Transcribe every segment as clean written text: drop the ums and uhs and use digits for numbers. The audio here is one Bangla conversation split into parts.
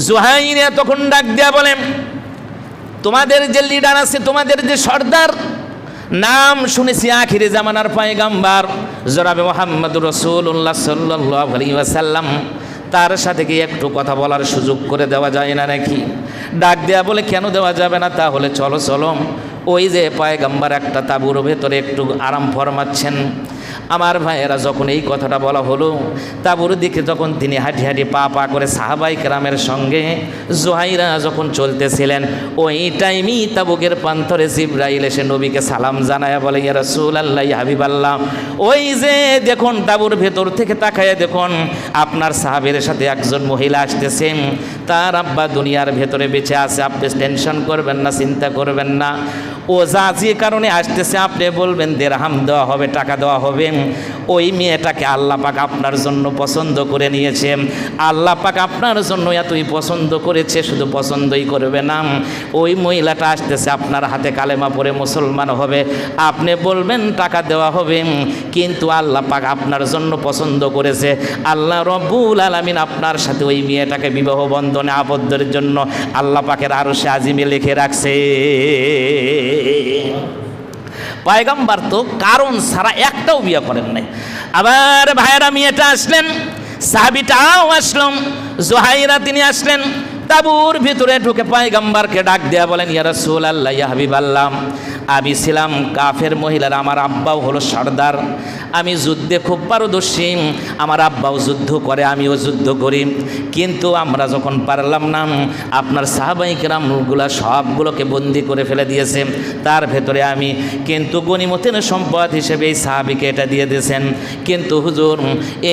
জুহাইরা তখন ডাক দিয়া বলে, তোমাদের যে লিডার আছে, তোমাদের যে সর্দার, নাম শুনেছি আখিরে জামানার পয়গাম্বার জনাবে মুহাম্মদুর রাসূলুল্লাহ সাল্লাল্লাহু আলাইহি ওয়াসাল্লাম, তার সাথে কি একটু কথা বলার সুযোগ করে দেওয়া যায় না নাকি? ডাক দেয়া বলে, কেন দেওয়া যাবে না? তাহলে চলো চলো, ওই যে পয়গাম্বার একটা তাঁবুর ভেতরে একটু আরাম ফরমাচ্ছেন। আমার ভাইয়েরা, যখন এই কথাটা বলা হলো, তাঁবুর দিকে যখন তিনি হাঁটি হাঁটি পা পা করে সাহাবাই কেরামের সঙ্গে জুহাইরা যখন চলতেছিলেন, ওই টাইমই তাবুকের প্রান্তরে জিবরাইল এসে নবীকে সালাম জানায়া বলে, ইয়া রাসূলুল্লাহ, ইয়া হাবিবাল্লাহ, ওই যে দেখুন তাঁবুর ভেতর থেকে তাকায়া দেখুন আপনার সাহাবীর সাথে একজন মহিলা আসতেছেন, তার আব্বা দুনিয়ার ভেতরে বেঁচে আছে, আপনি টেনশন করবেন না, চিন্তা করবেন না, ও যা যে কারণে আসতেছে আপনি বলবেন দিরহাম দেওয়া হবে, টাকা দেওয়া হবে। ওই মেয়েটাকে আল্লাহ পাক আপনার জন্য পছন্দ করে নিয়েছে, আল্লাহ পাক আপনার জন্য এতই পছন্দ করেছে, শুধু পছন্দই করবে না, ওই মহিলাটা আসতেছে আপনার হাতে কালেমা পড়ে মুসলমান হবে, আপনি বলবেন টাকা দেওয়া হবে, কিন্তু আল্লাহ পাক আপনার জন্য পছন্দ করেছে, আল্লাহ রব্বুল আলামিন আপনার সাথে ওই মেয়েটাকে বিবাহ বন্ধনে আবদ্ধের জন্য আল্লাহ পাকের আরশে আজিমে লিখে রাখছে। পয়গম্বর তো কারণ ছাড়া একটাও বিয়ে করেন নাই। আবার ভাইয়েরা, মেয়েটা আসলেন, সাহাবীটাও আসলেন, জুহাইরা তিনি আসলেন, তাঁবুর ভিতরে ঢুকে পয়গম্বরকে ডাক দেয়া বলেন, ইয়া রাসূলুল্লাহ, ইয়া হাবিবাল্লাহ, আমি ছিলাম কাফের মহিলার, আমার আব্বাও হলো সর্দার, আমি যুদ্ধে খুব পারদর্শী, আমার আব্বাও যুদ্ধ করে, আমিও যুদ্ধ করি, কিন্তু আমরা যখন পারলাম না, আপনার সাহাবাই কেরামগুলা সবগুলোকে বন্দি করে ফেলে দিয়েছে, তার ভেতরে আমি কিন্তু গনিমতের সম্পদ হিসেবে এই সাহাবিকে এটা দিয়ে দিয়েছেন, কিন্তু হুজুর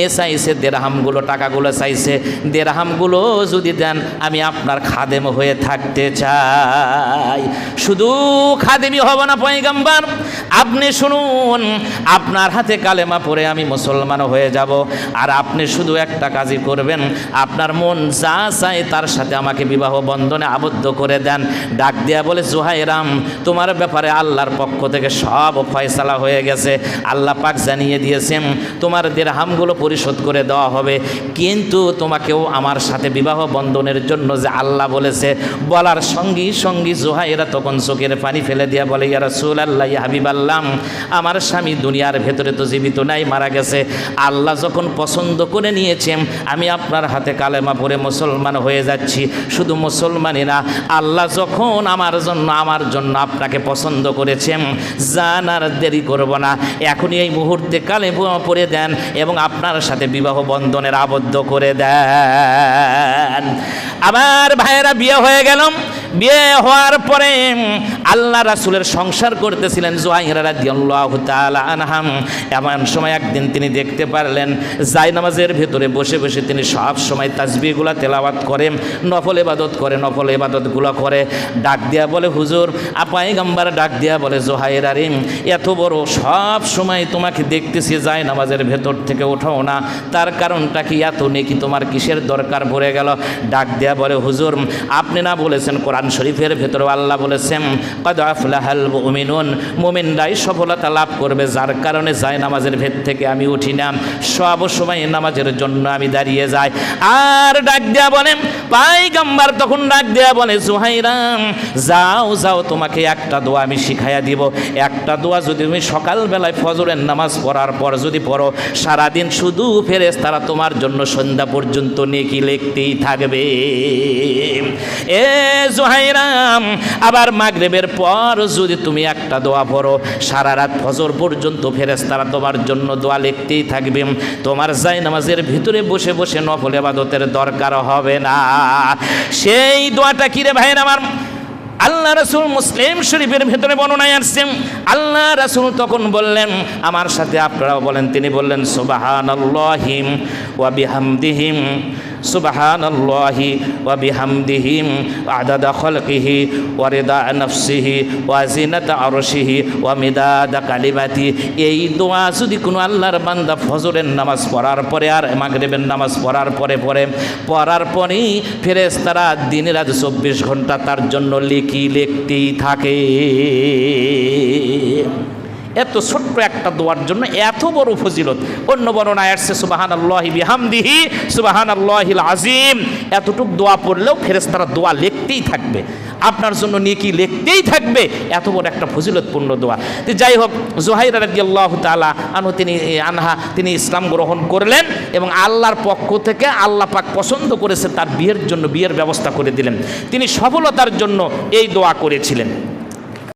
এ চাইছে দিরহামগুলো, টাকাগুলো চাইছে, দিরহামগুলো যদি দেন আমি আপনার খাদেম হয়ে থাকতে চাই। শুধু খাদেমই হব না পয়গম্বর, আপনি শুনুন, আপনার হাতে কালেমা পড়ে আমি মুসলমান হয়ে যাব, আর আপনি শুধু একটা কাজই করবেন, আপনার মন যা চায় তার সাথে আমাকে বিবাহ বন্ধনে আবদ্ধ করে দেন। ডাক দেয়া বলে, জুহাইরাম, তোমার ব্যাপারে আল্লাহর পক্ষ থেকে সব ফয়সালা হয়ে গেছে, আল্লাহ পাক জানিয়ে দিয়েছেন তোমার দিরহামগুলো পরিশোধ করে দেওয়া হবে, কিন্তু তোমাকেও আমার সাথে বিবাহ বন্ধনের জন্য যে আল্লাহ বলেছে, বলার সঙ্গী সঙ্গী জুহাইরা তখন চোখের পানি ফেলে দিয়া বলে, ইয়া রাসূলুল্লাহ, ইয়া হাবিবাল্লাহ, আমার স্বামী দুনিয়ার ভেতরে তো জীবিত নাই, মারা গেছে, আল্লাহ যখন পছন্দ করে নিয়েছেন আমি আপনার হাতে কালেমা পড়ে মুসলমান হয়ে যাচ্ছি, শুধু মুসলমানই না, আল্লাহ যখন আমার জন্য আপনাকে পছন্দ করেছেন, জানার দেরি করব না, এখনই এই মুহূর্তে কালেমা পড়ে দেন এবং আপনার সাথে বিবাহ বন্ধনের আবদ্ধ করে দেন। আবার ভাইয়েরা, বিয়ে হয়ে গেল, বিয়ে হওয়ার পরে আল্লাহ রাসূলের সংসার করতেছিলেন জুহাইরা রাদিয়াল্লাহু তাআলা আনহা। এমন সময় একদিন তিনি দেখতে পারলেন জায়নামাজের ভেতরে বসে বসে তিনি সব সময় তাসবিহগুলো তেলাওয়াত করে, নফল ইবাদত করে, নফল ইবাদতগুলো করে। ডাক দিয়া বলে, হুজুর, পয়গম্বর ডাক দিয়া বলে, জুহাইরা রে, এত বড় সব সময় তোমাকে দেখতেছি জায়নামাজের ভেতর থেকে ওঠাও না, তার কারণটা কি? এত নেকি তোমার কিসের দরকার পড়ে গেল? ডাক দিয়া বলে, হুজুর, আপনি না বলেছেন কোরআন শরীফের ভেতরে আল্লাহ বলেছেন, ক্বাদ আফলাহাল মুমিনুন, মুমিনরাই সফলতা লাভ করবে, যার কারণে জায়নামাজের ভেতর থেকে আমি উঠি না, সব সময় নামাজের জন্য আমি দাঁড়িয়ে যাই। আর ডাক দেয়া বলেন, পয়গম্বর তখন ডাক দেয়া বলে, জুহাইরা, যাও যাও, তোমাকে একটা দোয়া আমি শিখাইয়া দিব, একটা দোয়া যদি তুমি সকালবেলায় ফজরের নামাজ পড়ার পর যদি পড়ো, সারাদিন শুধু ফেরেশতারা তোমার জন্য সন্ধ্যা পর্যন্ত নেকি লিখতেই থাকবে। এ জুহাইরা, আবার মাগরিবের পর যদি তুমি একটা দোয়া পড়ো, সারা রাত ফজর পর্যন্ত ফেরেশতারা তোমার জন্য দোয়া লিখতেই থাকবে, তোমার জায়নামাজের ভিতরে বসে বসে নফল ইবাদতের দরকার হবে না। সেই দোয়াটা কি রে ভাইরা আমার? আল্লাহ রাসূল মুসলিম শরীফের ভেতরে বর্ণনায় আসছেন, আল্লাহ রাসূল তখন বললেন, আমার সাথে আপনারাও বলেন, তিনি বললেন, সুবহানাল্লাহি ওয়া বিহামদিহি, সুবহানাল্লাহি ওয়া বিহামদিহি আদাদা খালকিহি ওয়া রিদা নফসিহি ওয়া জিনাতা আরশিহি ওয়া মিদাদা কালিমাতি। এই দোয়া যদি কোনো আল্লাহর বান্দা ফজরের নামাজ পড়ার পরে আর মাগরিবের নামাজ পড়ার পরেই ফেরেশতারা দিন রাত 24 ঘন্টা তার জন্য লিখতেই থাকে। এত ছোট্ট একটা দোয়ার জন্য এত বড় ফজিলত। অন্য বর্ণনায় আসছে সুবহানাল্লাহি বিহামদিহি সুবহানাল্লাহিল আযীম, এতটুক দোয়া পড়লেও ফেরেশতারা দোয়া লিখতেই থাকবে, আপনার জন্য নেকি লিখতেই থাকবে, এত বড় একটা ফজিলতপূর্ণ দোয়া। তো যাই হোক, জুহাইরা রাদিয়াল্লাহু তাআলা তিনি ইসলাম গ্রহণ করলেন এবং আল্লাহর পক্ষ থেকে আল্লাহ পাক পছন্দ করেছে তার বিয়ের জন্য বিয়ের ব্যবস্থা করে দিলেন। তিনি সফলতার জন্য এই দোয়া করেছিলেন।